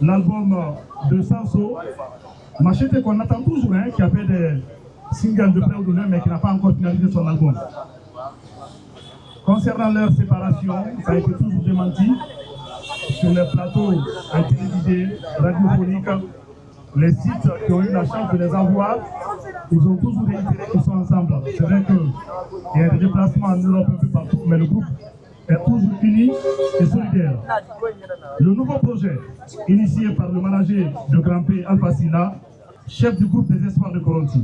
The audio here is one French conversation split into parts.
l'album de Sanso, Machete qu'on attend toujours, hein, qui a fait des singles de près ou de loin, mais qui n'a pas encore finalisé son album. Concernant leur séparation, ça a été toujours démenti sur les plateaux télévisés, radiophoniques, les sites qui ont eu la chance de les avoir, ils ont tous réitéré qu'ils sont ensemble. C'est vrai qu'il y a des déplacements en Europe un peu partout, mais le groupe est toujours uni et solidaire. Le nouveau projet, initié par le manager de Grand P, Alpha Sila, chef du groupe des Espoirs de Koronti.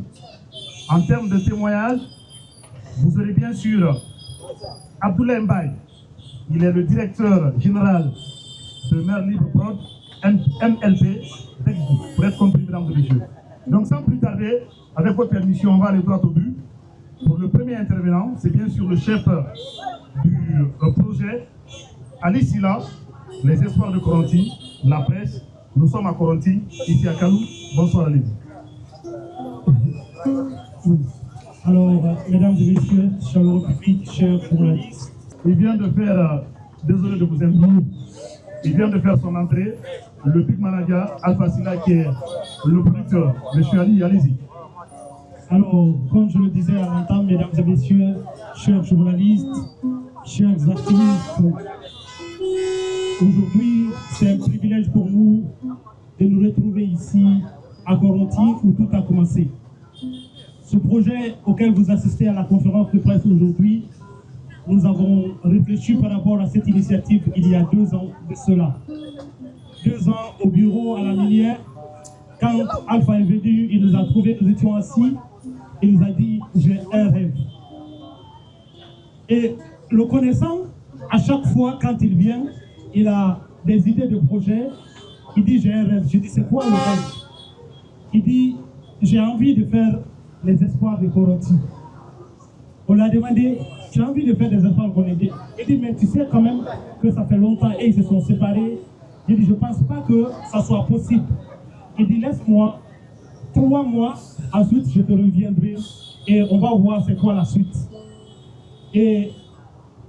En termes de témoignage, vous aurez bien sûr Abdoulaye Mbaye, il est le directeur général de Mère Libre Prod, MLP, pour être compris, mesdames et messieurs. Donc sans plus tarder, avec votre permission, on va aller droit au but. Pour le premier intervenant, c'est bien sûr le chef du projet, Ali Sila, les Espoirs de Koronti, la presse. Nous sommes à Koronti, ici à Kalou. Bonsoir Ali. Alors, mesdames et messieurs, chers public, chers journalistes, il vient de faire, désolé de vous interrompre, il vient de faire son entrée, le Big Manager Alpha Sila qui est le producteur. Monsieur Ali, allez-y. Alors, comme je le disais à l'entame, mesdames et messieurs, chers journalistes, chers activistes, aujourd'hui, c'est un privilège pour nous de nous retrouver ici à Koronti où tout a commencé. Ce projet auquel vous assistez à la conférence de presse aujourd'hui, nous avons réfléchi par rapport à cette initiative il y a 2 ans de cela. 2 ans au bureau à la Minière, quand Alpha est venu, il nous a trouvés, nous étions assis, il nous a dit « j'ai un rêve ». Et le connaissant, à chaque fois quand il vient, il a des idées de projet, il dit « j'ai un rêve ». Je dis « c'est quoi le rêve ?» Il dit « j'ai envie de faire les Espoirs de Koronti ». On l'a demandé, tu as envie de faire des Espoirs de Koronti? Il dit, mais tu sais quand même que ça fait longtemps et ils se sont séparés. Il dit, je ne pense pas que ça soit possible. Il dit, laisse-moi 3 mois, ensuite je te reviendrai et on va voir c'est quoi la suite. Et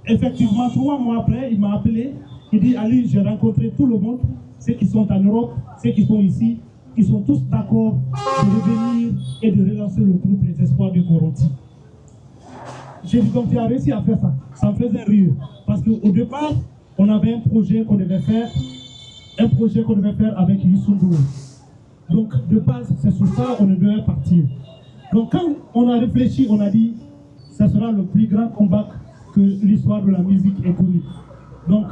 effectivement, 3 mois après, il m'a appelé, il dit, Ali, j'ai rencontré tout le monde, ceux qui sont en Europe, ceux qui sont ici, ils sont tous d'accord de revenir et de relancer le groupe Les Espoirs de Koronti. J'ai dit, donc tu as réussi à faire ça. Ça me faisait rire. Parce qu'au départ, on avait un projet qu'on devait faire, avec Youssou Ndour. Donc, de base, c'est sur ça qu'on devait partir. Donc, quand on a réfléchi, on a dit, ça sera le plus grand combat que l'histoire de la musique ait connu. Donc,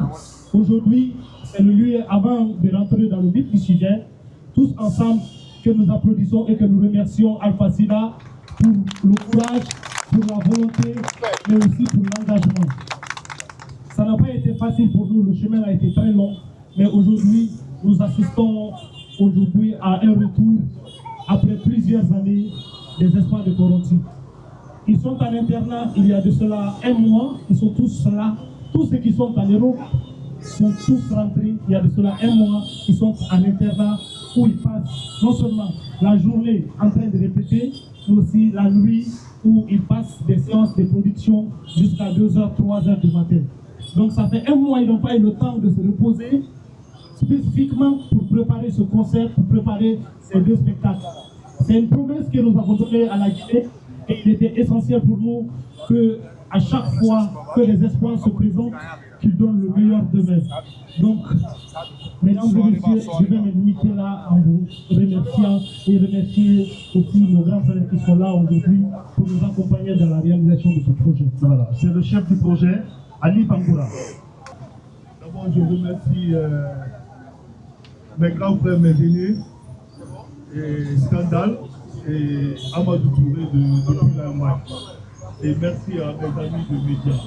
aujourd'hui, c'est le lieu, avant de rentrer dans le vif du sujet, tous ensemble, que nous applaudissons et que nous remercions Alpha Sila pour le courage, pour la volonté, mais aussi pour l'engagement. Ça n'a pas été facile pour nous, le chemin a été très long, mais aujourd'hui, nous assistons à un retour, après plusieurs années, des Espoirs de Koronti. Ils sont en internat, il y a de cela 1 mois, ils sont tous là, tous ceux qui sont en Europe sont tous rentrés, il y a de cela 1 mois, ils sont en internat où ils passent non seulement la journée en train de répéter, mais aussi la nuit où ils passent des séances de production jusqu'à 2h, 3h du matin. Donc ça fait 1 mois, ils n'ont pas eu le temps de se reposer spécifiquement pour préparer ce concert, pour préparer ces 2 spectacles. C'est une promesse que nous avons donnée à la Guinée et il était essentiel pour nous qu'à chaque fois que les espoirs se présentent, qu'ils donnent le meilleur d'eux-mêmes. Donc, mesdames et messieurs, je vais me limiter là en vous remerciant et remercier aussi nos grands frères qui sont là aujourd'hui pour nous accompagner dans la réalisation de ce projet. Voilà, c'est le chef du projet, Ali Pangoura. D'abord, je remercie mes grands frères, mes aînés, et Scandale et Amadou Touré depuis l'Allemagne. Et merci à mes amis de médias.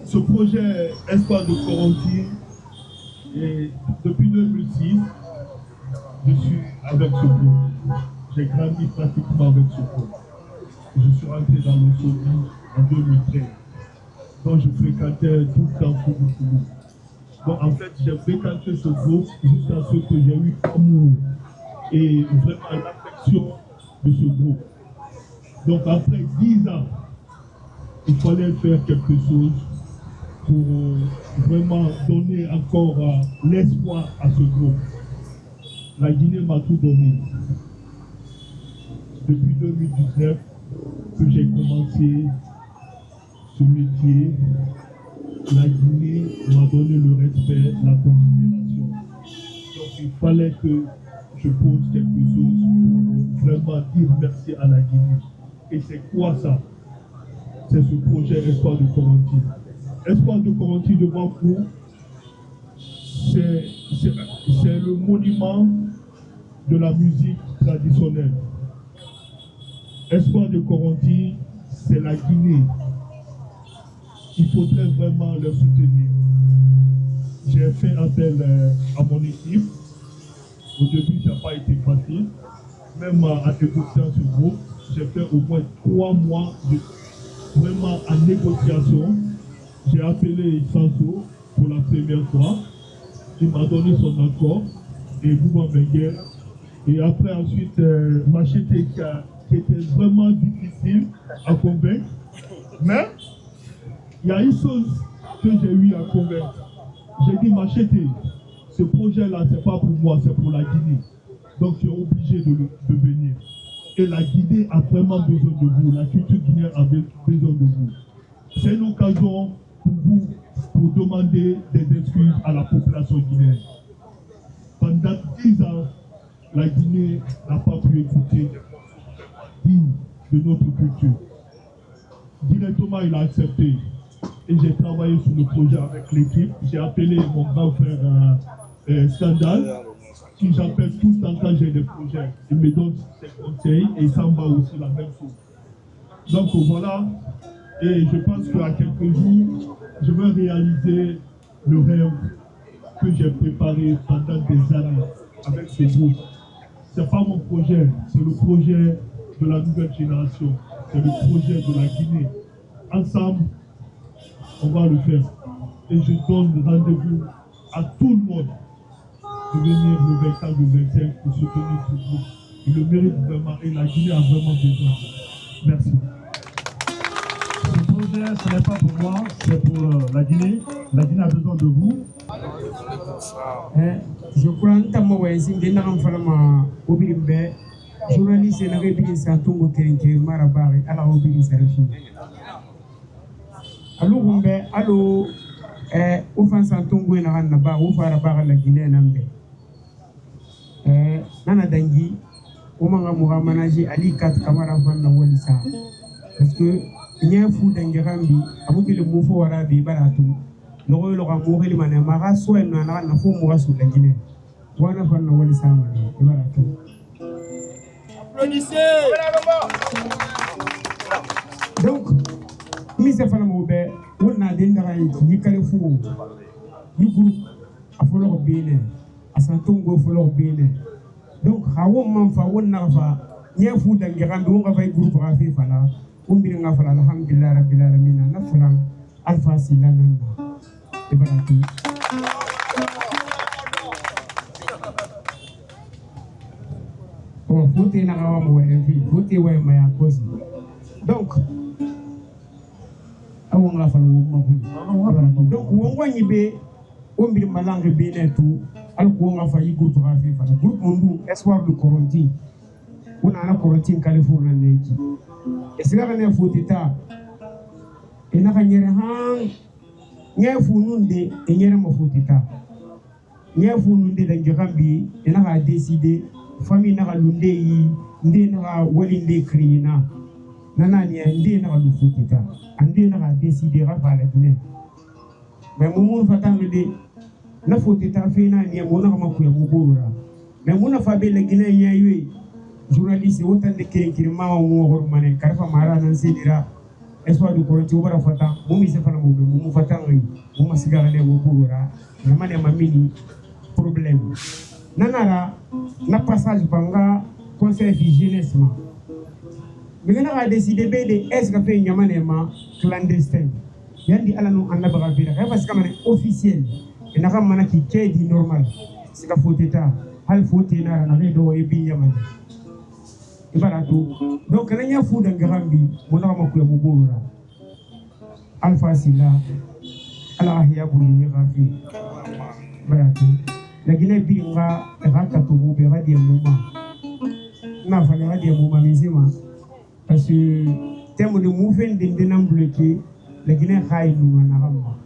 Ce projet Espoir de Koronti, et depuis 2006, je suis avec ce groupe. J'ai grandi pratiquement avec ce groupe. Je suis rentré dans le showbiz en 2013. Donc je fréquentais tout le temps Fougou. Donc en fait, j'ai fréquenté ce groupe jusqu'à ce que j'ai eu amour et vraiment l'affection de ce groupe. Donc après 10 ans, il fallait faire quelque chose pour vraiment donner encore l'espoir à ce groupe. La Guinée m'a tout donné. Depuis 2019 que j'ai commencé ce métier, la Guinée m'a donné le respect, la considération. Donc il fallait que je pose quelque chose pour vraiment dire merci à la Guinée. Et c'est quoi ça? C'est ce projet Espoir de Corenty. Espoir de Corenty de Banco, c'est le monument de la musique traditionnelle. Espoir de Corenty, c'est la Guinée. Il faudrait vraiment le soutenir. J'ai fait appel à mon équipe. Au début, ça n'a pas été facile. Même à écouter ce groupe, j'ai fait au moins 3 mois vraiment en négociation. J'ai appelé Sanso pour la première fois. Il m'a donné son accord et Bouba Menguer. Et après, ensuite, Machete qui était vraiment difficile à convaincre. Mais il y a une chose que j'ai eu à convaincre. J'ai dit, Machete, ce projet-là, ce n'est pas pour moi, c'est pour la Guinée. Donc, tu es obligé de venir. Et la Guinée a vraiment besoin de vous. La culture guinéenne a besoin de vous. C'est une occasion pour vous, pour demander des excuses à la population guinéenne. Pendant 10 ans, la Guinée n'a pas pu écouter digne de notre culture. Directement, il a accepté. Et j'ai travaillé sur le projet avec l'équipe. J'ai appelé mon grand frère Scandal, qui j'appelle tout le temps quand j'ai des projets. Il me donne ses conseils et Samba aussi la même chose. Donc voilà, et je pense qu'à quelques jours, je vais réaliser le rêve que j'ai préparé pendant des années avec ce groupe. Ce n'est pas mon projet, c'est le projet de la nouvelle génération, c'est le projet de la Guinée. Ensemble, on va le faire. Et je donne rendez-vous à tout le monde de venir le 24 ou le 25 pour soutenir ce groupe. Il le mérite vraiment et la Guinée a vraiment besoin. Merci. Ce projet, ce n'est pas pour moi, c'est pour la Guinée. La Guinée a besoin de vous. Je crois que je journaliste et la Santongo Kerenke Marabari à la Obili Sarafi. Allô, Rumbe, allô, Oufan Santongo et Naranabar, Oufarabar la Guinée Nambe. Nana Dangi, Omanga Mouramanaji, Ali Kat Kamara Van Nawalisa. Parce que il y a un fou d'Angerambi, avant que le moufo arabe Baratou, l'oreille l'aura mouru le manamara, soit un nana, n'a pas mouru sur la Guinée. Wana Van Nawalisa, Baratou. Donc, Mr. Falamoube, on a des narratifs qui califont. Du groupe à Folor Bénin, à Santongo Folor Bénin. Donc, Hawa Manfa, on n'a pas, ni un fou d'Angerambi, on va faire groupe Rafi Fala, on vient à Fala, Alhamdulillah, Rabbil Alamin, Nafran, Alpha Silanan. Et voilà tout. Donc, on va y aller, on va malangue bien tout, on va faire groupe Espoir de Corenty. On a la Corenty en Californie. Et c'est là qu'on a foutu ça. Et n'a pas n'y a foutu et n'y a pas foutu ça. N'y a foutu dans Garambi et n'a pas décidé. Famille n'a pas l'undé, n'dé n'a pas walindé krina. Nana n'y a n'dé n'a pas le foutita. N'dé n'a pas décidé à faire la Guinée. Mais mon fatam de la foutita fait n'a n'y a mon arme pour Mougoura. Mais mon affaire la Guinée y a eu. Journaliste autant de Kirima ou Romane, Carfa Mara, Nansidira, Espoir de Corenty, ou Rafata, Moumi Sefanamou, Mou Fatangui, Mouma Sigarane, Mougoura, Namane Mamini, problème. Nanara, na passage banga conseil de jeunesse. Mais on a décidé de est-ce que fait un clandestin. Il y a dit à la nous en abrabira, parce que c'est officiel. Et n'a pas mana qui est dit normal. C'est la faute d'état. Hal faute n'a rien de bien. Et voilà tout. Donc, il y a un fou d'un Garambi, mon arme pour le Mougoura. Alpha Silla, Allah Yabouni Rafi. Voilà tout. la Guinée bilinga rakato mo be radio mouma na fa radio mouma misima parce que thème de mouvement de nam bloqué la Guinée khay nous na ramba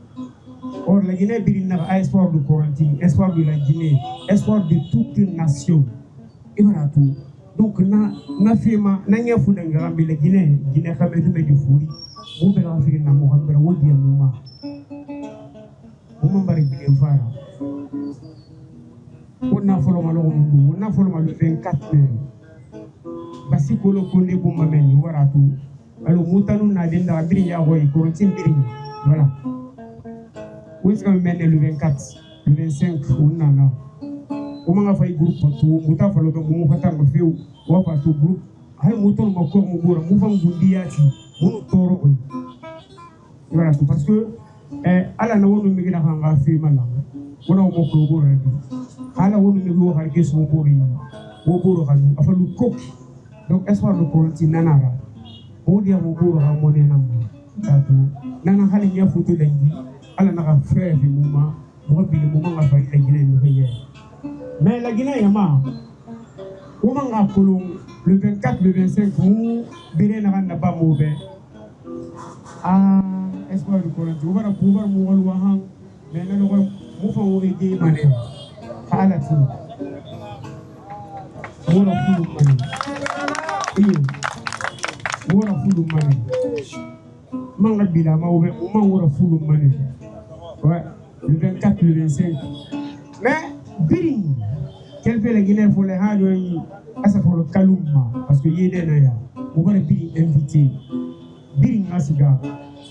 or la Guinée bilinga espoir de quarantine espoir de la Guinée espoir de toute une nation et voilà tout donc na fima na nyafu de ngarambe la Guinée xamé du meju furi mo be la fi na mo xamé wodi mouma mouma bari bi fara on a follow malo mundu on a follow malo 24 basi kolo konde bo mameni waratu alo mutanu na denda biri ya hoy quarantine biri voilà où est-ce que me mène le 24 le 25 on a là comment on a fait groupe tout muta follow ko mo fata ko feu wa fa to groupe hay mutol ma ko mo gora mu fam gundiyati mu toro ko voilà parce que ala na wonu mi gina hanga fi mala wona mo ko gora ala wonu mi go har keso ko ri wo boro kan afalu kok donc espoir de quarantine nanara o dia mo boro ha mo ne nam tatu nana hali nya futu lengi ala na ka frère fi muma mo bi mo nga fa la Guinée mi ko mais la Guinée yama o manga kolo le 24 le 25 mu bire na na ba mo be espoir de quarantine wala pouvoir mo wal wa han mais na ko mo fa wo ge mané hala tu wala fulu mané wala fulu mané manga bila ma wo be mo wala fulu mané ouais le 24 le 25 mais biri quel fait la Guinée pour les hajo yi asa pour le kaluma parce que yede na ya mo bare biri invité biri ngasiga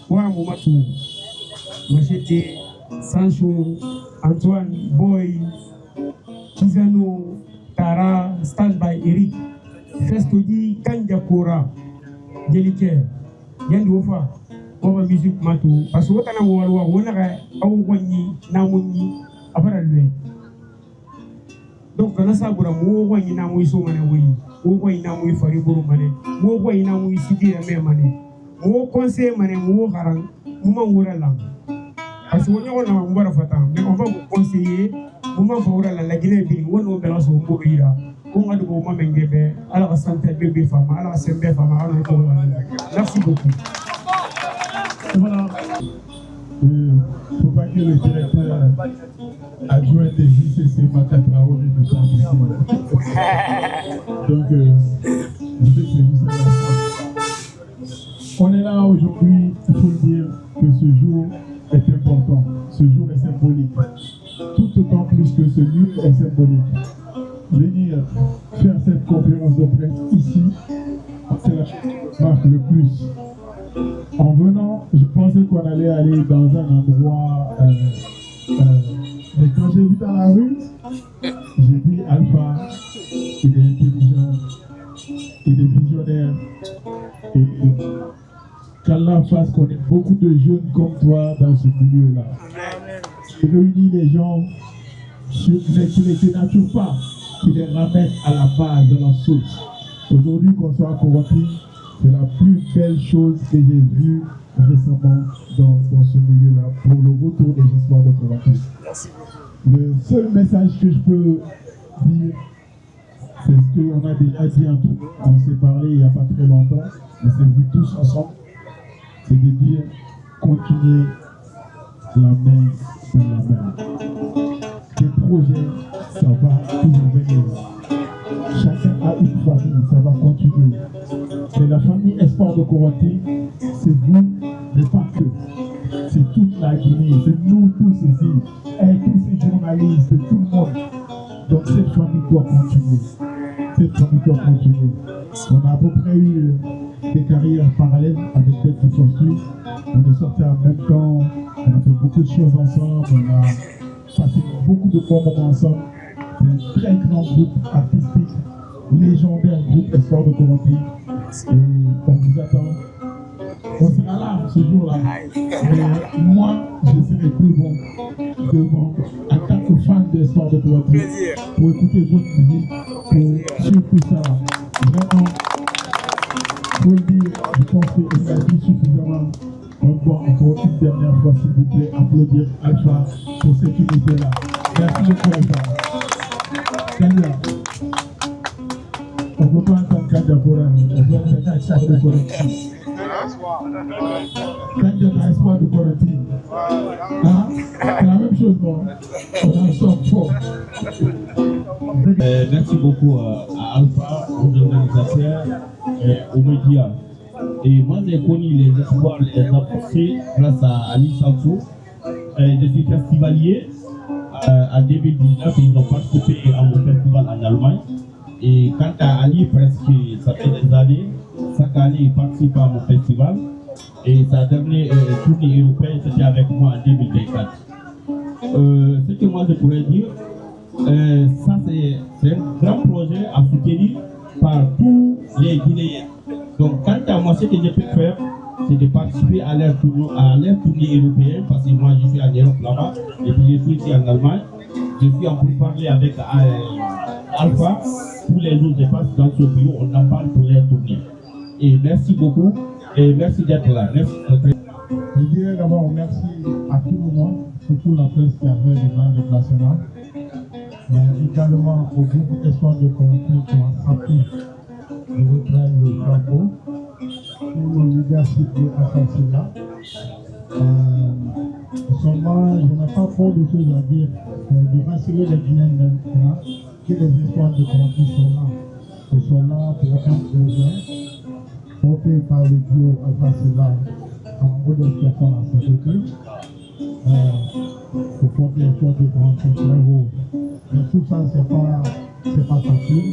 wa mo matu Machete Sancho Antoine Boy Kizano Tara Standby Eric Festoji Kanja Kora Jelike Yandi Wofa Oba musique matu parce que wotana mo walwa wona ga awu wonni namunni abara lwe donc kana sabura mo wonni namu iso mane wi wo wonni namu ifari buru mane mo wonni namu isidira me mane mo conseil mane mo haran mo mangura lang parce que woni wona mo bara fata mais on va vous conseiller mo ma fawra la Guinée bi wono be la so mo ira ko ngadu bo ma mengebe ala santé bébé fama ala sembe fama ala ko merci beaucoup. Voilà. Il ne faut pas que le directeur adjoint des JCC Makatraoui ne soit ici. Donc, je sais que c'est vous. On est là aujourd'hui, il faut dire que ce jour est important. Ce jour est symbolique. Tout autant plus que ce lieu est symbolique. Venir faire cette conférence de presse ici, c'est la chose qui marque le plus. En venant, je pensais qu'on allait aller dans un endroit, mais quand j'ai vu dans la rue, j'ai dit Alpha, il est intelligent, il est visionnaire, et qu'Allah fasse qu'on ait beaucoup de jeunes comme toi dans ce milieu-là. Tu réunis les gens, qui ne les dénaturent pas, qui les ramènent à la base de la source. Aujourd'hui, qu'on soit corrompu, c'est la plus belle chose que j'ai vue récemment dans ce milieu-là pour le retour des histoires de Corinthiens. Le seul message que je peux dire, c'est ce qu'on a déjà dit entre nous. On s'est parlé il n'y a pas très longtemps, on s'est vus tous ensemble. C'est de dire, continuez la main dans la main. Des projets, ça va toujours venir. Chacun a une famille, ça va continuer. Mais la famille Espoir de Corinthiens, c'est vous, mais pas que. C'est toute la Guinée, c'est nous tous ici, et tous ces journalistes, tout le monde. Donc cette famille doit continuer. Cette famille doit continuer. On a à peu près eu des carrières parallèles avec Tête de Tortue. On est sortis en même temps, on a fait beaucoup de choses ensemble, on a passé beaucoup de bons moments ensemble. C'est un très grand groupe artistique, légendaire groupe Espoir de Corinthiens. Et on vous attend. On sera là ce jour-là. Mais moi, je serai devant, en tant que fan d'Espoir de Corinthiens, pour écouter votre musique, pour suivre tout ça. Vraiment, il faut le dire, je pense qu'il a dit suffisamment. On doit encore une dernière fois, s'il vous plaît, applaudir Alpha pour cette unité-là. Merci beaucoup, Alpha. Kanya. On peut pas entendre Kanya pour un. On peut entendre espoir de Corinthians. Kanya a espoir de Corinthians. Hein? C'est la même chose, non? On en sort fort. Merci beaucoup à Alpha, aux organisateurs, aux médias. Et moi, j'ai connu les espoirs, les avancées grâce à Ali Sanso. Je suis festivalier. En 2019, ils ont participé à mon festival en Allemagne. Et quant à Ali, presque, ça fait des années, chaque année, il participe à mon festival. Et sa dernière tournée européenne, c'était avec moi en 2024. Ce que moi je pourrais dire, ça c'est un grand projet à soutenir par tous les Guinéens. Donc quant à moi, ce que je peux faire, c'est de participer à leur tournée européenne, parce que moi je suis en Europe là-bas, et puis je suis ici en Allemagne. Je suis en pourparlers avec Alpha. Tous les jours je passe dans ce bureau, on en parle pour les tournées. Et merci beaucoup, et merci d'être là. Merci. Je dirais d'abord merci à tout le monde, surtout la presse qui avait des grands déplacements, mais également au groupe Espoir de Corinthians qui ont appris de reprendre le flambeau, pour le leadership de Assassinat. Seulement, je n'ai pas trop de choses à dire, de rassurer les Guinéens maintenant que les espoirs de Corinthians sont là. Ils sont là pour un projet porté par le duo Assassinat en modeste personne à cette équipe. Pour porter les espoirs de Corinthians très haut. Mais tout ça, c'est pas facile.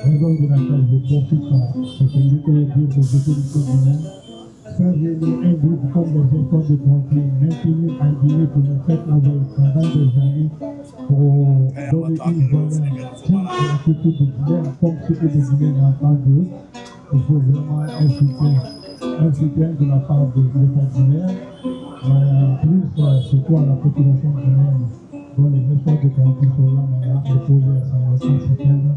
Raison de laquelle je profite de ce lieu de dire aux autorités guinéennes, faire venir un groupe comme les espoirs de Corinthians, maintenir en Guinée pour nous faire travailler pendant des années pour donner une valeur digne à la culture de Guinée, comme ce que les Guinéens entendent d'eux. Il faut vraiment un soutien de la part de l'État guinéen, plus surtout à la population guinéenne, dont les espoirs de Corinthians sont là maintenant, les projets sont soutiennent.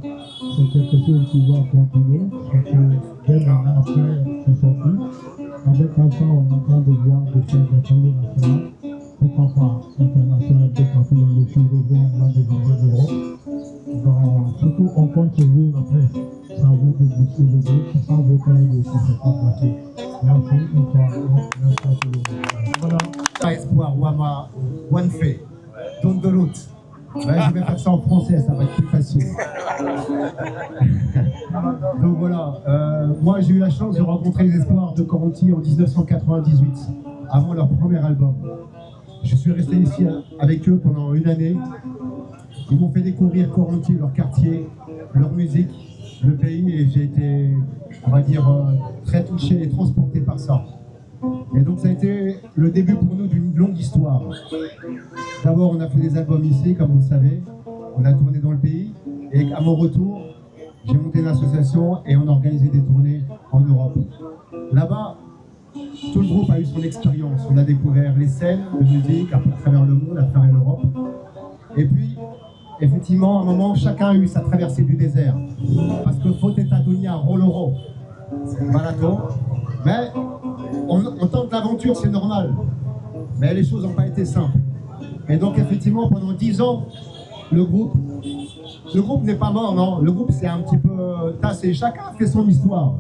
C'est quelque chose qui va continuer, parce que dès maintenant, après, c'est sorti. Avec Alpha, on est en train de voir de faire des tournées nationales, pourquoi pas internationales, de partout dans le sud, dans des villes d'Europe. Donc, surtout, on compte sur vous, la presse. C'est à vous de booster le groupe, sans votre aide aussi, c'est pas facile. Merci, une fois encore, merci à tout le monde. Voilà, espoir, Wama, One Fait, Don de route. Ouais, je vais faire ça en français, ça va être plus facile. Donc voilà, moi j'ai eu la chance de rencontrer les espoirs de Corinthians en 1998, avant leur premier album. Je suis resté ici avec eux pendant une année. Ils m'ont fait découvrir Corinthians, leur quartier, leur musique, le pays, et j'ai été, on va dire, très touché et transporté par ça. Et donc ça a été le début pour nous d'une longue histoire. D'abord on a fait des albums ici, comme vous le savez, on a tourné dans le pays, et à mon retour, j'ai monté une association et on a organisé des tournées en Europe. Là-bas, tout le groupe a eu son expérience, on a découvert les scènes de musique à travers le monde, à travers l'Europe. Et puis, effectivement, à un moment, chacun a eu sa traversée du désert. Parce que faut être Adonia, Roloro, marathon. Mais on tente l'aventure, c'est normal. Mais les choses n'ont pas été simples. Et donc, effectivement, pendant 10 ans, le groupe n'est pas mort, non. Le groupe s'est un petit peu tassé. Chacun a fait son histoire.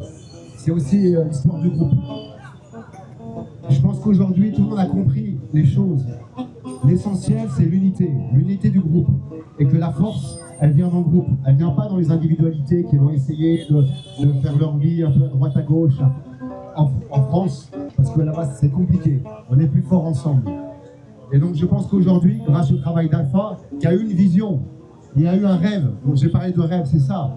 C'est aussi l'histoire du groupe. Je pense qu'aujourd'hui, tout le monde a compris les choses. L'essentiel, c'est l'unité du groupe. Et que la force, elle vient dans le groupe. Elle ne vient pas dans les individualités qui vont essayer de faire leur vie un peu à droite à gauche en France. Parce que là-bas, c'est compliqué. On est plus fort ensemble. Et donc, je pense qu'aujourd'hui, grâce au travail d'Alpha, qui a eu une vision, il y a eu un rêve. Donc, j'ai parlé de rêve, c'est ça.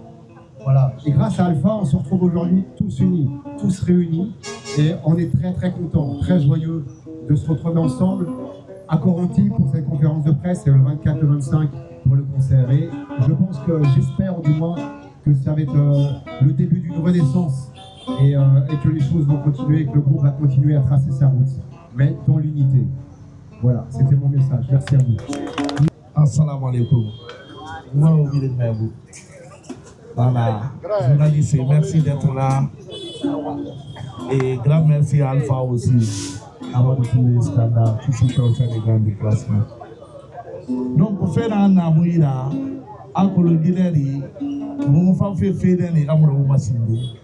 Voilà. Et grâce à Alpha, on se retrouve aujourd'hui tous unis, tous réunis. Et on est très, très contents, très joyeux de se retrouver ensemble à Corinthians pour cette conférence de presse, et le 24 et le 25 pour le concert. Et je pense que, j'espère du moins, que ça va être le début d'une renaissance et que les choses vont continuer, et que le groupe va continuer à tracer sa route, mais dans l'unité. Voilà, c'était mon message. Merci à vous. Assalamu alaikum. Voilà, journaliste, merci d'être là. Et grand merci à Alpha aussi, avant de tous les scandales, tout ce qui concerne les grands déplacements. Donc, pour faire un amouïra, akologideri mo fa fe fe ni amro mo masindi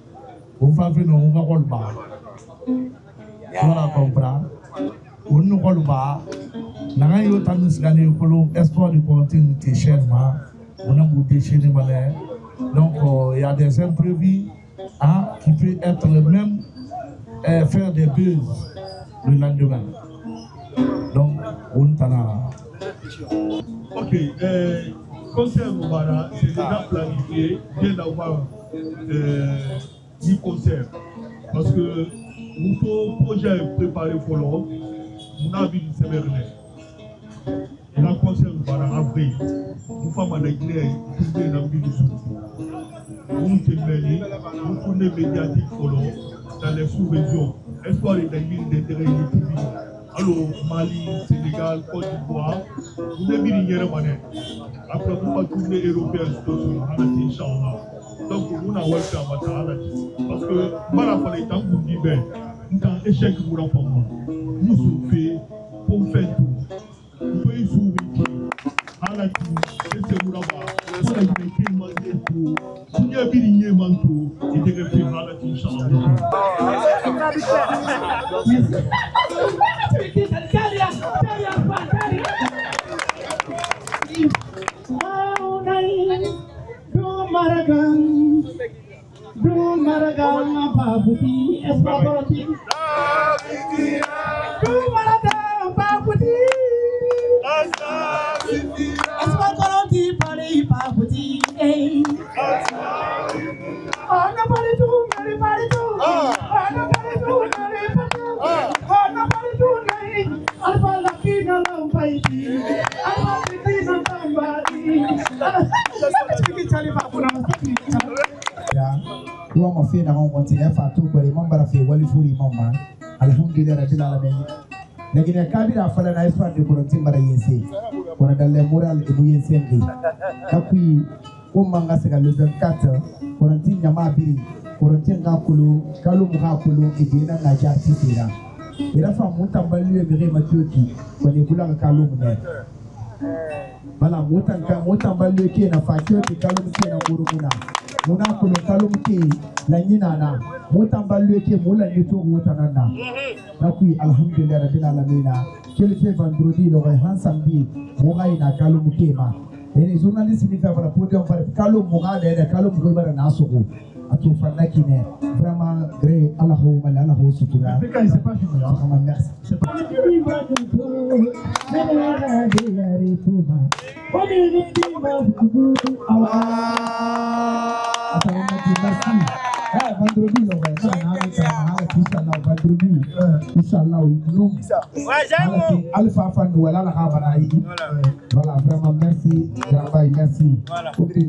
o fa fe no mo kolba wala compra on kolba nanga yo tanu sigane kolo espoir de continuité chèrement on a bouté chez les malais donc il y a des imprévus qui peut être même faire des buzz le lendemain donc on tana. Ok, concert Moubara, c'est déjà planifié bien d'avoir du concert. Parce que notre projet est préparé pour l'homme, nous avons une semaine. Et la concert Moubara, après, nous sommes à la Guinée, nous sommes dans le sous. Nous sommes des médiatiques pour l'homme, dans les sous-régions. Espoir et des villes d'intérêt public. Alors, Mali, Sénégal, Côte d'Ivoire, nous avons mis une manette. Après, nous avons tourné européen, Inch'Allah. Donc, nous avons fait un matin. Parce que, voilà, il fallait que vous dites, nous avons échec pour l'enfant. Nous sommes faits pour faire tout. Nous pouvons y sourire. Alati, c'est pour avoir. Pour la Guinée, manger tout. Nous avons mis une manteau. Et de refaire Alati, Inch'Allah. Maragan, Babuti, Esbaboti. Maragan, Babuti. Esbaboti, Pari, Babuti. Oh, nobody do, nobody do. Oh, nobody do, nobody do. Oh, nobody do, nobody. Alpha Latina, Lampaiti. Alpha Latina, Lampaiti. Wa mafi na ngonti ya fatu kwa mamba rafi wali furi mama alhamdulillah rabbil alamin lakini kabila fala na iswa de koronti mara yense kona dalle moral e bu yense ndi kapui ko manga se ga le 24 koronti nyama biri koronti ngakulu kalu mukakulu idina na jati tira ila fa mutambalu e bire matuki ko ne kula kalu mune bala mutambalu ke na fakio ke kalu ke na guruguna muna kulo kalum ke la nyina na mutambalu ke mula ni to wotana na nakui alhamdulillah rabbil alamin kelfe vendredi lo han samedi mo ngai na kalum ke ma ene journaliste ni fa para podium para kalum mo ga de kalum ko bara na soko atu fanaki ne vraiment gré Allahu mala Allahu sutura c'est pas fini vraiment merci c'est pas vendredi lo va vendredi inshallah alpha fan wala la khabarayi voilà vraiment merci travail merci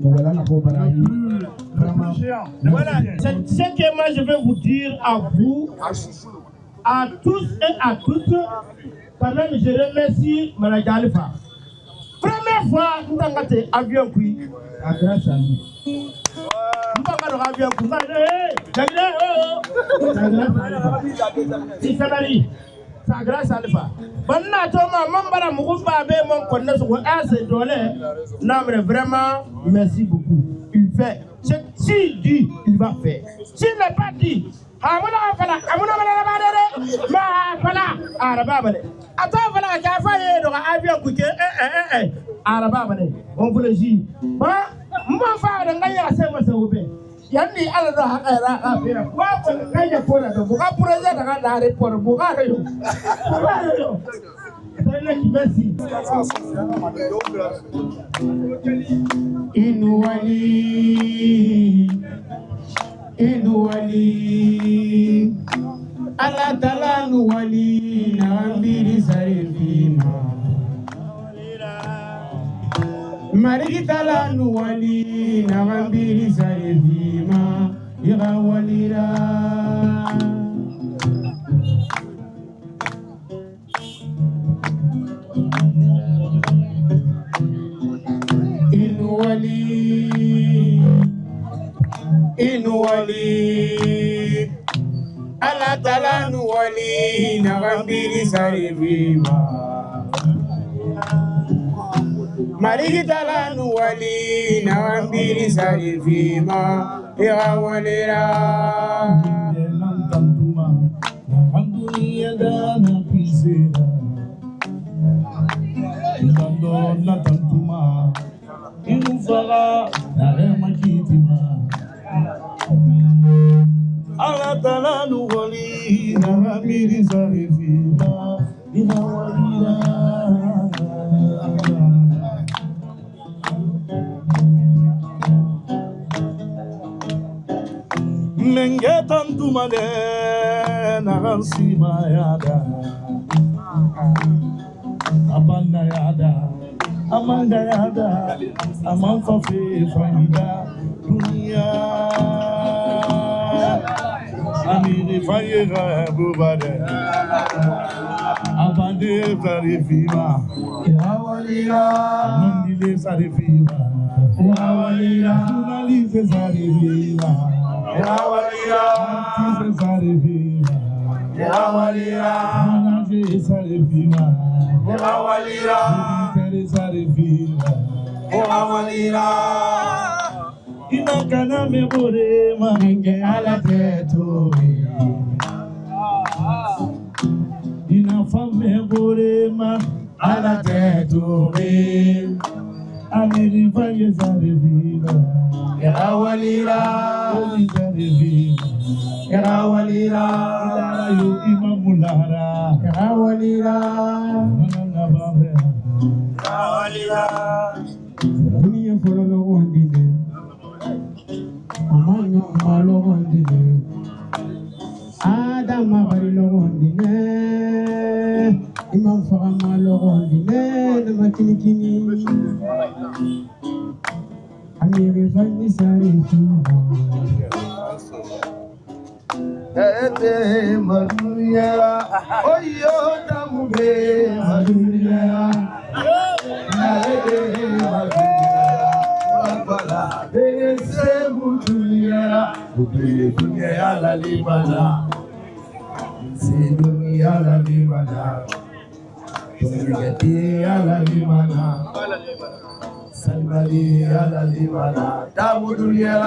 wala la khabarayi vraiment voilà ce que moi je vais vous dire à vous à tous et à toutes quand même je remercie Manager Alpha. Première fois nous avons avion qui à grâce à lui. C'est grâce à Alpha. Vraiment, merci beaucoup. Il fait. S'il dit, il va faire. S'il n'est pas dit, on vous le dit. Yanni ala do hakara afira wa kanya pora do buka projet daga dare por buka yo tele kibesi inuwali ala talanu wali na mbiri sarifima marigitala nuwali na mambiri sarifima igawalira inuwali ala tala nuwali na mambiri sarifima Marigitala nuwali na wambiri sarifima Irawalera Nantantuma Andunia dana pisera Nando natantuma Inufara na rema kitima Alatala nuwali na wambiri sarifima Irawalera Mengetan tumane nagansima yada Abanda yada Amanda yada Amanfa fe fanyida Dunia Amini fanyega bubade Abande zarifima Yawalira Nandile zarifima Yawalira Tunalize zarifima Yawalira Sarifima Yawalira Manaje Sarifima Yawalira Sarifima Yawalira Inakana mebore mange ala teto Inafame bore ma ala teto Amiri faye Sarifima Yawalira Yawalira Yu imamulara Yawalira Yawalira Dunia fololo wandine Amanyo malo wandine Adama barilo wandine Imam fara malo wandine Namakinikini Amiri fanyi sarifima Ete madunya oyo tamube madunya ete madunya wala ese mudunya dunya la libana se dunya la libana dunya la libana Salmali ala libana tamudulia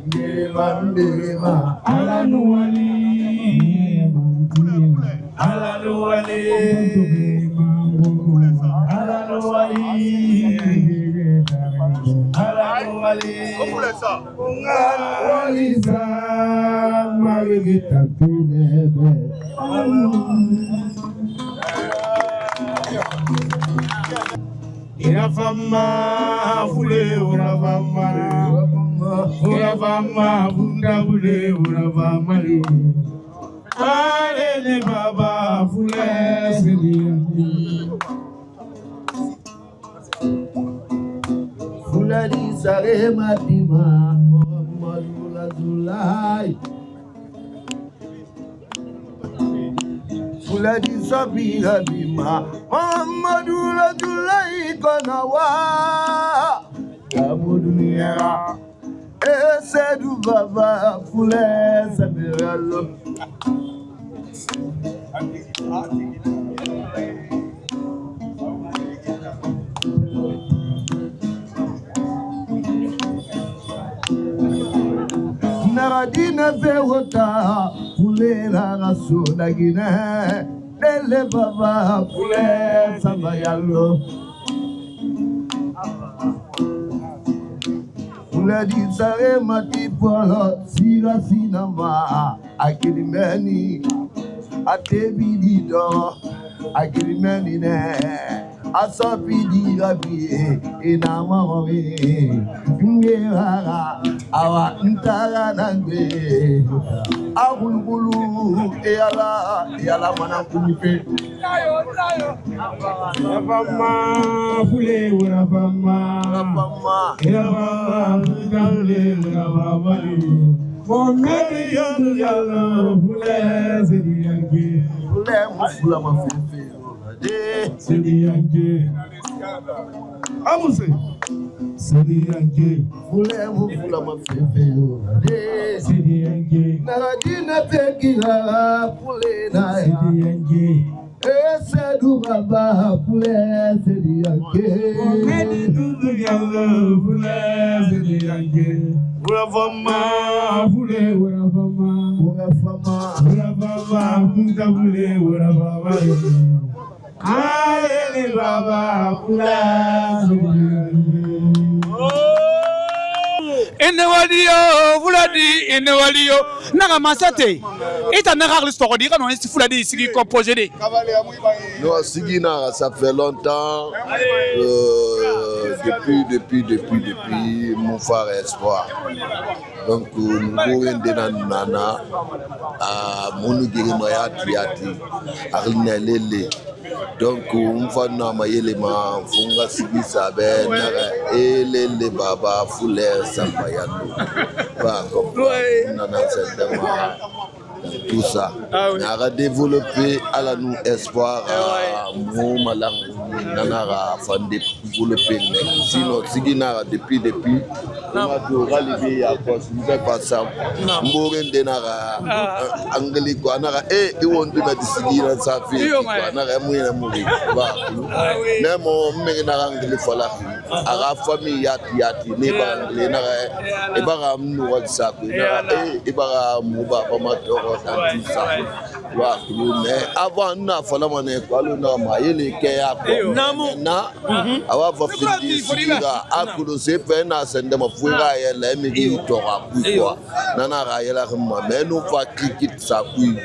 ndemandelema ala nuwali ala nuwali ala nuwali ala nuwali walisa marigita pinebe Irafama fule urafama Urafama bunda fule urafama Alele baba fule sili Fule di sare matima Madula zulai Fule di sabira bima Muhammadu Rasulullah konawa Kamu dunia Esedu baba Fule sabiralo Naradina vewota Fule la rasula gine Dele baba Fule sabayalo Fule di sare mati polo Sira sinama Akirimeni Atebidi do Akirimeni ne Asapidi rabi Inamawe Ngera Awa ntara nangwe Agulugulu Eyala manakunipe Urafama fule urafama Urafama fule urafama Momeri yalo fule sedi yange Fule mufula mafefe Sedi yange Amuse Sedi yange Fule mufula mafefe Sedi yange Naradina tekira Fule na ya Sedi yange Sedou Baba Poulet Sedianke. Enewaliyo, Fuladi, Enewaliyo, Naga Masate, et un arabe historique, on est Fuladi, c'est qui composé de. Non, Sigina, ça fait longtemps, depuis mon frère Espoir. Donc, nous avons un nana à Mounougirimaya Triati, à Rinelele. Donc, on va nous éléments, Funga Sigi Sabe, Elele Baba, Fouler, Sampayano. Pas comme Nana Sendema. Tout ça. On a développé à la nous espoir à mon malang nanara fan développer sinon sigina depuis on a tout relevé à cause nous fait pas ça mboren denara anglais quoi nara et on doit sigina ça fait quoi nara moyen mourir ba même on me nara anglais fala à la famille yati ne ba anglais nara e ba nous wa ça nara e ba muba amateur tout ça mais avant na fala mané quoi le normal il est qu'il na awa va fidira akulo se pe na sende mafuira ya la mi tora quoi nana ra ya la ma mais nous va cricket ça puis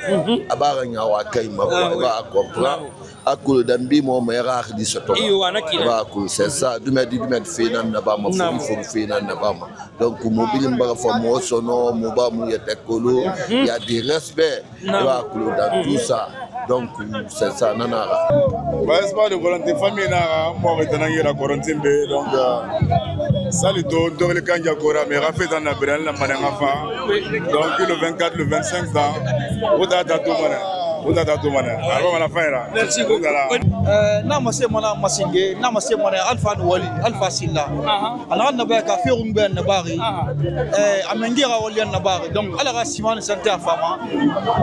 abara nya wa kai ma va comprendre akulo dambi mo mera di soto ba ko c'est ça du me fait na ba ma faut fait na ba ma donc mobile mba fa mo sono mo ba mu ya tekolo il y a du respect ba ko dans tout ça. Donc, c'est ça, nana. Espoir de volonté famille, moi, je la quarantaine. Donc, salut, tout le Kanja Kora, mais Rafet dans la Brenne, la Manamafa. Donc, le 24, le 25 ans, au data tout alors à la fin là. Merci beaucoup. Namase mana masinge, namase mana Alpha Wali, Alpha Silla. Alors on a ka firum ben nabari. Amengira wali nabari. Donc ala ga simane santé à fama.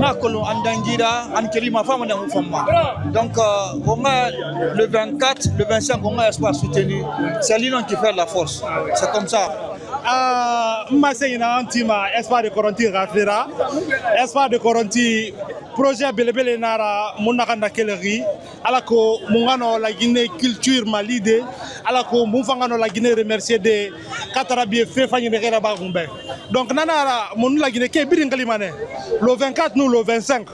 Na kolo andangira an kelima fama na fama. Donc on a le 24, le 25 on a espoir soutenu. C'est l'union qui fait la force. C'est comme ça. Masina antima espoir de Coronti Rafera. Espoir de Coronti projet belebele nara munakanda keleri alako mungano la Guinée culture malide alako mufangano la Guinée remercier de katarabie fe fanyine kera bagumbe donc nanara mun la Guinée ke biringali mané le 24 nous le 25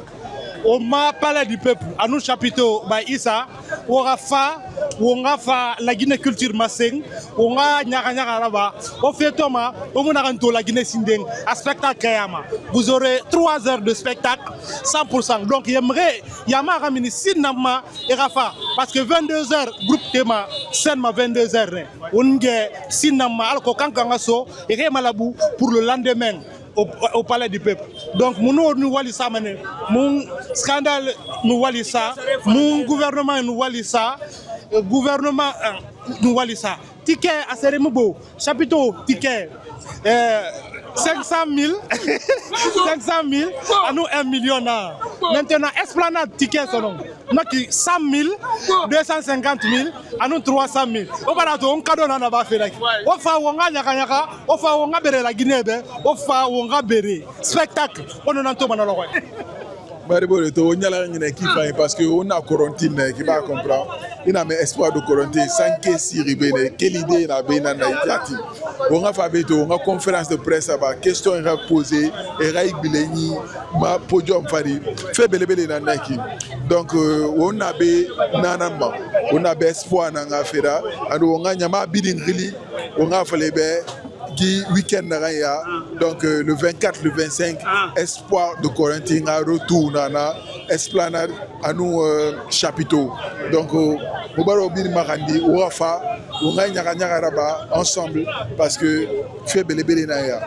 au ma palais du peuple à nous chapiteau by Issa Wongafa la Guinée culture maseng Wonga nyaka raba au fait Thomas au monaranto la Guinée sindeng à spectacle kayama vous aurez 3 heures de spectacle 100% donc j'aimerais yama ramini sinama et rafa parce que 22h groupe tema scène ma 22h onge sinama alko kankanga so et malabu pour le lendemain au palais du peuple. Donc, nous wali ça, mon scandale nous wali ça, mon gouvernement nous wali ça, gouvernement nous wali ça. Ticket à Sérémoubo, chapiteau, ticket. 500 000, 500 000, à nous 1 million. Maintenant, esplanade ticket, 100 000, 250 000, à nous 300 000. On va on cadeau dans la baffe. On fa wonga nyaka, on fa wonga bere la Guinée, on fa wonga bere spectacle. On en entend dans l'oreille. Parce qu'on a Corontin qui va comprendre. Il a mis espoir de Corontin sans que si ribene quelle idée il a bien on a fait une conférence de presse avec question posée et Raïk Bileni ma podium fari fait belebele na naki donc on a be nanamba on a be espoir na ngafera ando on a nyama bidin rili on a fait be qui week-end ya donc le 24 le 25 espoir de Corentin à retour nana esplanade à nous chapiteau donc au baro bin marandi au rafa on a nyaka raba ensemble parce que fait belebele na ya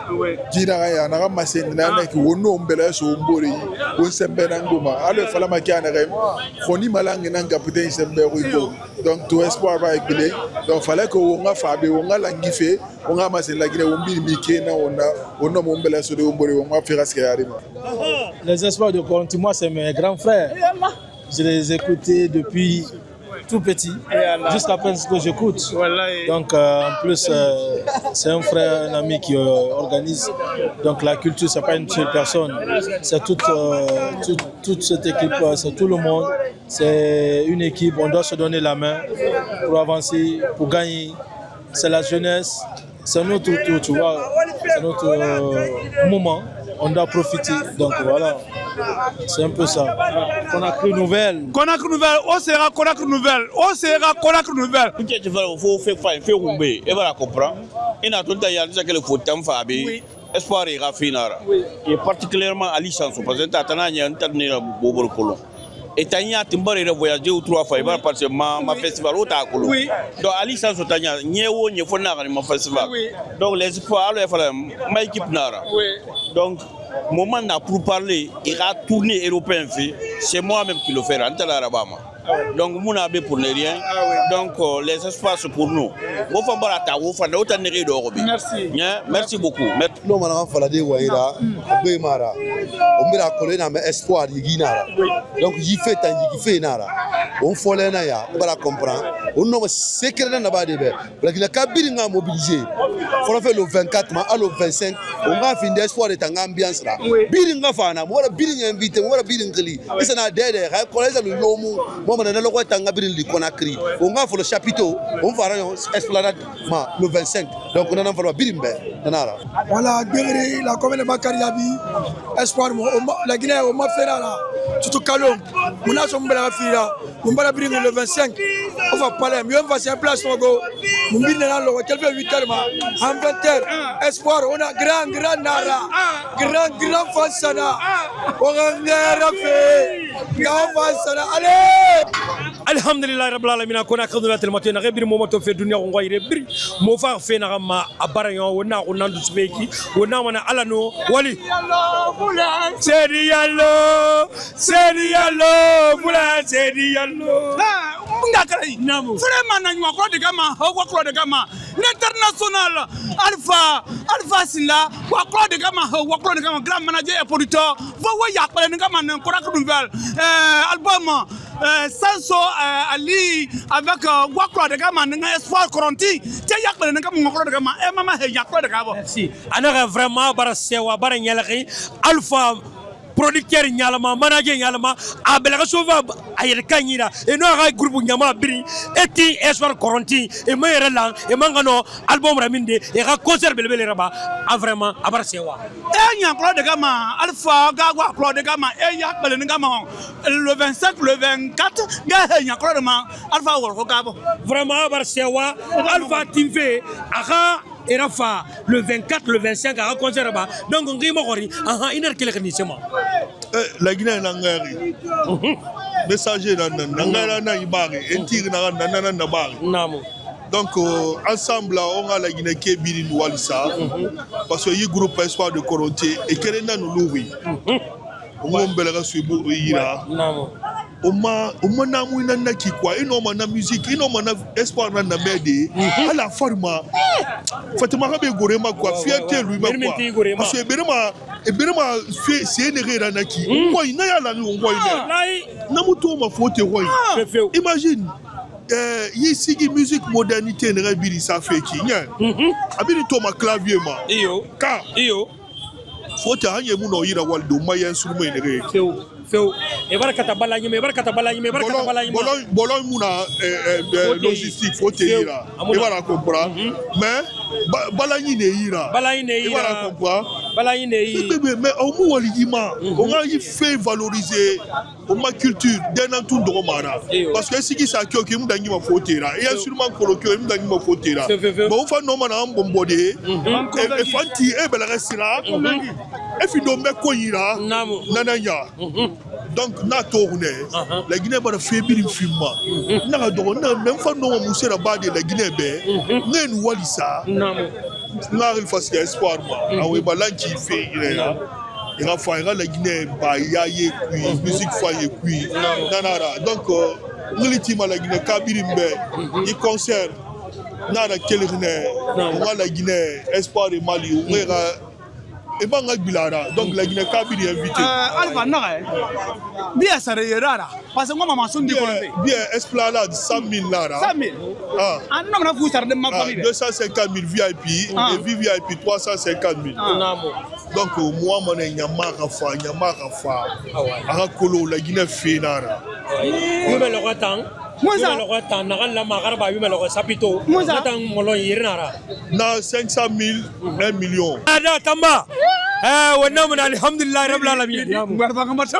dina ya na ramasen na ki wono mbele so mbori on sembe na ngoma ale fala makiana rem khoni malang na ngapute sembe ruiko donc tout espoir va écouler donc fallait que on a fabe on a langife on a masen la Guinée on bi mike na on a mbele so de mbori on a faire ce qu'il y a. Les espoirs de Coronti, moi c'est mes grands frères. Je les écoutais depuis tout petit, jusqu'à peine ce que j'écoute. Donc en plus, c'est un frère, un ami qui organise. Donc la culture, c'est pas une seule personne, c'est toute cette équipe, c'est tout le monde. C'est une équipe, on doit se donner la main pour avancer, pour gagner. C'est la jeunesse, c'est notre tour, tu vois, c'est notre moment. On doit profiter, donc voilà, c'est un peu ça. Conakry Nouvelle. Conakry Nouvelle, on sera Conakry Nouvelle, on sera Conakry Nouvelle. Il faut faire rouler, et voilà, comprendre. Il y a tout le temps qu'il faut temps faire, espoir et raffinera. Et particulièrement à licence, parce que il y a un tas de bobo colon. Et Tania Timbari a voyagé 2 ou 3 fois, parce que ma festival au Takolo. Donc à licence, Tania, n'y a pas de mon festival. Donc les espoirs, ma équipe Nara. Donc, moment n'a pour parler, il a tourné européen fait, c'est moi-même qui le fais, en Alabama. Donc, mon abbé pour ne rien. Donc, les espaces pour nous. Merci. Merci beaucoup. Non, maintenant, il faut dire que Mara, on a collé dans espoir de Guinara. Donc, j'y fais tant qu'il fait Nara. On faut les naya, on va comprendre. On a secret dans la base de l'air. Parce que la cabine a mobilisé. Il faut faire le 24, mais le 25, on va finir d'espoir de ton ambiance là. Bidding of Fana, what a bidding invité, what a bidding Gili. It's an idea, I call it a lomo, moment and a lot of bidding Conakry. On va pour le chapiteau, on va esplanade le 25. Donc on a un bidding Nara. Voilà, Guéry, la commune de Bakariabi, espoir, la Guinée, au Mafera, tout Calom, on a son bel affaire, on va bidding le 25. On va parler, mais on va se place au go. On bidding dans le quelques 8 heures, en 20 heures. Espoir, on a grand Nara, grand Fansana. On a fait, grand Fansana. Allez! Alhamdulillah rabbil alamin ko na khadu latel matin na gabir momoto fe dunya ko ngoyre bir mo fa fe na ma abarayon wona ko nandu speki wona mana alano wali sedi yallo bula sedi yallo ngakay namu vraiment nañ wa ko de gama ho ko de gama l'international alpha silla wa ko de gama ho wa ko de gama grand manager et producteur va wa ya ko de gama nan Conakry Nouvelle album Sanso Ali avec Waklo de Gama, Espoir Coronti, Tiayak de Gama, de Gama, et Mama Yaklo de Gama. Merci. Anara vraiment Barasewa, Baranyalari, Alpha. Producteur Nyalama, manager Nyalama, Abelaga Sova, Ayelkanira, et non à groupe Nyama Bri, et Espoir Coronti, et Merelan, et Mangano, album Raminde, et concert Belbele Raba, a vraiment Abarsewa. Et Yaklo de Gama, Alpha, Gawa, Claude de Gama, et Yak de Gama, le 25, le 24, Yaklo de Gama, Alpha Wargabo. Vraiment Abarsewa, Alpha Timfe, Aha. Et Rafa, le 24, le 25, à concert là-bas. Donc, on dit Mokori, il y a quelques initiations. La Guinée est Nangari. Messager Nangara Naibari, et Tir Nabari. Donc, ensemble, on a la Guinée qui est bien Walissa. Parce qu'il y a un groupe Espoir de Corontier et qu'elle est dans nous louer. On a un bel rassurant. Oma namu inana kikwa inoma na musique inoma na espoir na mede à la forma Fatima Rabe Gorema quoi fierté lui ma quoi parce que berema fait c'est ne rera na ki quoi ina ya la ngwa ina na muto ma faute roi imagine ici qui musique modernité ne rebiri ça fait qui nya abiri to ma clavier ma iyo faute anye mu no yira waldo mayen instrument ne re Feu, et voilà Katabalani, Bolon Mouna logistique, faut te dire. Et voilà comprendre. Mais Balani Neira. Et voilà comprendre. Mais au moins, on a fait valoriser ma culture d'un tout de Romana. Parce que si ça qui est m'dani ma fautera, et sûrement colloqué m'dani ma fautera. Bon, enfin non mana bombodé. Et fanti et bel restera. Et puis donc me koira. Nananya. Donc na tourné. La Guinée va faire bien film. Na donc même fa non musse la bas de la Guinée be. Nen walisa. Na il faut espoir moi. Awe balanki fait il a fait la Guinée ba yaye puis musique faye puis nanara. Donc l'ultime la Guinée kabirimbe il concerne na la Guinée, on va la Guinée espoir de Mali, on et ben Bilara. Donc la Guinée Kabiri est invité. Alpha non. Bien ça reyera. Parce que moi maman son dit bien Esplanade 100 000 lara. 100 000. Ah non na vous ça de ma famille. 250 000 VIP et VIP 350 000. Donc moi mon nyamaka fa. Ara kolo la Guinée Fénara. Oui mais le retard. Moi ça le retard na la magarba oui mais le sapito. Moi ça tang molo yirnara. Na 500 000 1 million. Ada tamba. Wannan mun alhamdulillah rabbil alamin. Barba kamato.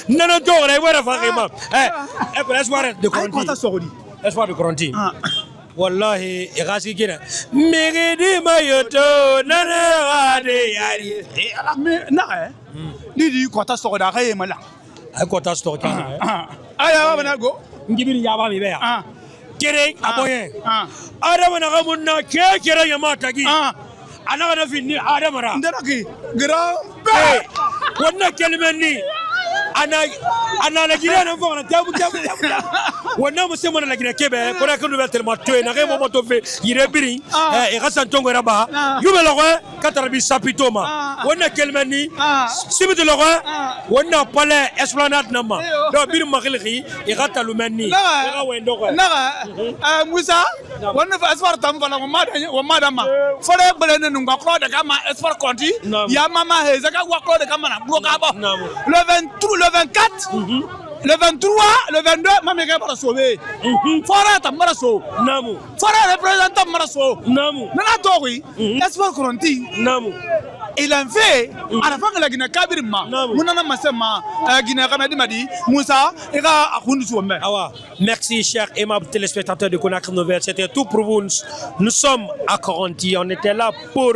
Nana to re wara fa khima. Ko espoir de Corentin. Espoir de Corentin. Wallahi igasi kina. Megedi mayoto nana ade yari. Na ni di kota so da kay mala. Ay kota so kana. Aya wa na go. Ngibiri yaba mi be ya. Kere aboyen. Adam na gamunna ke kere yama tagi. Ana kana finni Adam ra. Ndara ki grand wannan kalmar ni ana la gina nan fona tabu wannan musamman la gina kebe ko ra kanu bel tellement to na ga mo to fe yire biri e ga san tongo raba yube lo ko katarbi sapitoma wannan kalmar ni sibidu lo ko wannan pale esplanade nama do bir makhliqi e ga talumanni ga wendo ko na Musa wannan fa asfar tam fala wa madama fara belen nu ga ko daga ma asfar konti ya mama he zaka wa ko daga mana bloka ba le 23 le 24 le 23 le 22 mama ga para sauver fara tam para so namu fara représentant para so namu nana to wi asfar konti namu il en fait à la fin de la Guinée Kabiri ma munana masema Guinée Kamadi madi Moussa ira akundu sombe awa merci chers aimables téléspectateurs de Conakry Nouvelle, c'était tout pour vous. Nous sommes à Corenty, on était là pour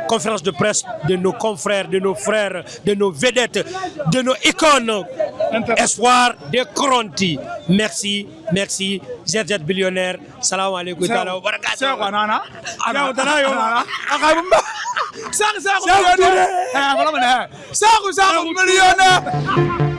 conférence de presse de nos confrères, de nos frères, de nos vedettes, de nos icônes espoir de Corenty. Merci ZZ billionnaire. Salam alaikum wa barakatuh. C'est quoi nana? Millionnaire.